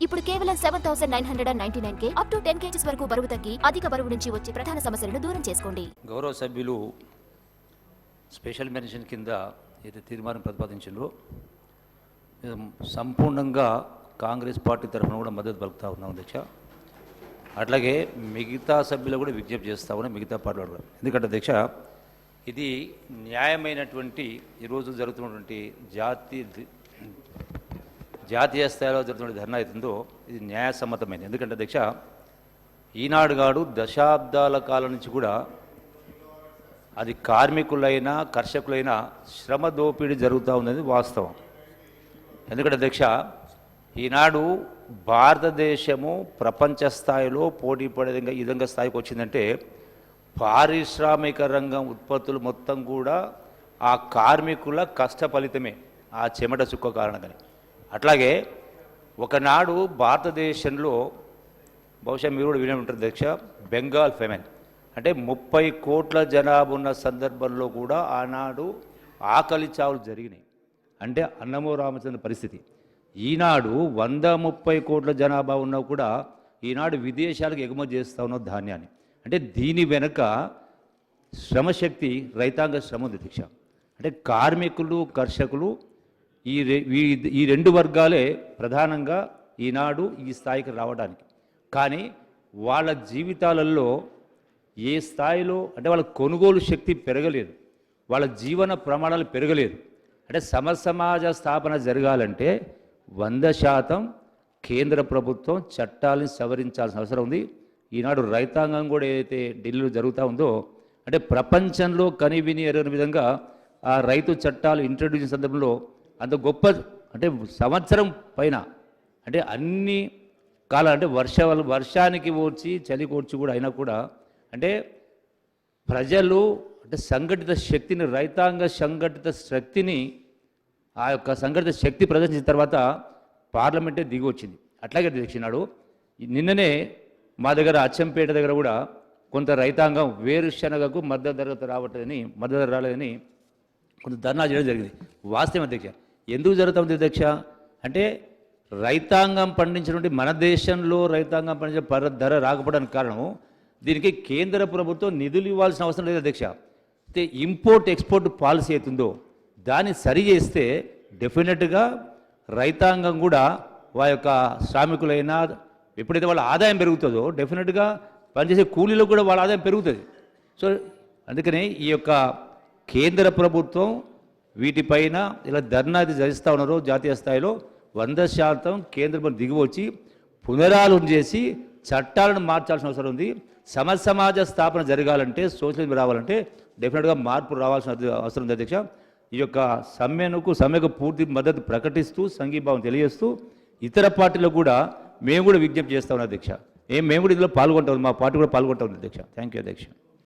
ఇప్పుడు కేవలం 7,999 up to 10 kgs వరకు బరువు తగ్గి అధిక బరువు నుంచి వచ్చే ప్రధాన సమస్యలను దూరం చేసుకోండి. గౌరవ సభ్యులు స్పెషల్ మెన్షన్ కింద ఏదైతే తీర్మానం ప్రతిపాదించారో సంపూర్ణంగా కాంగ్రెస్ పార్టీ తరఫున కూడా మద్దతు పలుకుతా ఉన్నాం అధ్యక్ష. అట్లాగే మిగతా సభ్యులు కూడా విజ్ఞప్తి చేస్తా ఉన్నాం, మిగతా పార్టీలు కూడా. ఎందుకంటే అధ్యక్ష, ఇది న్యాయమైనటువంటి ఈరోజు జరుగుతున్నటువంటి జాతీయ స్థాయిలో జరుగుతున్న ధర్నా అవుతుందో ఇది న్యాయసమ్మతమైనది. ఎందుకంటే అధ్యక్ష, ఈనాడు గాడు దశాబ్దాల కాలం నుంచి కూడా అది కార్మికులైనా కర్షకులైనా శ్రమ దోపిడీ జరుగుతూ ఉన్నది వాస్తవం. ఎందుకంటే అధ్యక్ష, ఈనాడు భారతదేశము ప్రపంచ స్థాయిలో పోటీ పడే ఈ విధంగా స్థాయికి వచ్చిందంటే పారిశ్రామిక రంగం ఉత్పత్తులు మొత్తం కూడా ఆ కార్మికుల కష్ట ఫలితమే, ఆ చెమట చుక్క కారణంగానే. అట్లాగే ఒకనాడు భారతదేశంలో బహుశా మీరు కూడా వినే ఉంటారు అధ్యక్ష, బెంగాల్ ఫెమెన్ అంటే 30 కోట్ల జనాభా ఉన్న సందర్భంలో కూడా ఆనాడు ఆకలి చావులు జరిగినాయి. అంటే అన్నమో రామచంద్ర పరిస్థితి. ఈనాడు 130 కోట్ల జనాభా ఉన్నా కూడా ఈనాడు విదేశాలకు ఎగుమతి చేస్తూ ఉన్న ధాన్యాన్ని. అంటే దీని వెనుక శ్రమశక్తి, రైతాంగ శ్రమ ఉంది అధ్యక్ష. అంటే కార్మికులు కర్షకులు ఈ రెండు వర్గాలే ప్రధానంగా ఈనాడు ఈ స్థాయికి రావడానికి. కానీ వాళ్ళ జీవితాలలో ఏ స్థాయిలో అంటే వాళ్ళ కొనుగోలు శక్తి పెరగలేదు, వాళ్ళ జీవన ప్రమాణాలు పెరగలేదు. అంటే సమసమాజ స్థాపన జరగాలంటే 100% కేంద్ర ప్రభుత్వం చట్టాలను సవరించాల్సిన అవసరం ఉంది. ఈనాడు రైతాంగం కూడా ఏదైతే ఢిల్లీలో జరుగుతూ ఉందో, అంటే ప్రపంచంలో కనివిని ఎరగని విధంగా ఆ రైతు చట్టాలు ఇంట్రడ్యూస్ చేసిన సందర్భంలో అంత గొప్ప, అంటే సంవత్సరం పైన అంటే అన్ని కాలం అంటే వర్షానికి ఓర్చి చలి కోర్చి కూడా అయినా కూడా అంటే ప్రజలు అంటే సంఘటిత శక్తిని, రైతాంగ సంఘటిత శక్తిని, ఆ యొక్క సంఘటిత శక్తి ప్రదర్శించిన తర్వాత పార్లమెంటే దిగి వచ్చింది. అట్లాగే అధ్యక్షుడు నిన్ననే మా దగ్గర అచ్చంపేట దగ్గర కూడా కొంత రైతాంగం వేరుశనగకు మద్దతు ధర రాలేదని కొంత ధర్నా చేయడం జరిగింది. వాస్తవం అధ్యక్ష. ఎందుకు జరుగుతుంది అధ్యక్ష అంటే రైతాంగం పండించినటువంటి మన దేశంలో రైతాంగం పండించిన ధర రాకపోవడానికి కారణం దీనికి కేంద్ర ప్రభుత్వం నిధులు ఇవ్వాల్సిన అవసరం లేదు అధ్యక్ష. అయితే ఇంపోర్ట్ ఎక్స్పోర్ట్ పాలసీ అవుతుందో దాన్ని సరి చేస్తే డెఫినెట్గా రైతాంగం కూడా వారి యొక్క శ్రామికులైనా ఎప్పుడైతే వాళ్ళ ఆదాయం పెరుగుతుందో డెఫినెట్గా పనిచేసే కూలీలకు కూడా వాళ్ళ ఆదాయం పెరుగుతుంది. సో అందుకని ఈ యొక్క కేంద్ర ప్రభుత్వం వీటిపైన ఇలా ధర్నా అయితే జరిస్తూ ఉన్నారో జాతీయ స్థాయిలో 100% కేంద్రం దిగి వచ్చి పునరాలోచన చేసి చట్టాలను మార్చాల్సిన అవసరం ఉంది. సమసమాజ స్థాపన జరగాలంటే, సోషలిజం రావాలంటే డెఫినెట్గా మార్పు రావాల్సిన అవసరం ఉంది అధ్యక్ష. ఈ యొక్క సమ్మెకు పూర్తి మద్దతు ప్రకటిస్తూ సంఘీభావం తెలియజేస్తూ ఇతర పార్టీలకు కూడా మేము కూడా విజ్ఞప్తి చేస్తా ఉన్నాం అధ్యక్ష. మేము కూడా ఇందులో పాల్గొంటాం, మా పార్టీ కూడా పాల్గొంటా ఉంది అధ్యక్ష. థ్యాంక్ యూ అధ్యక్ష.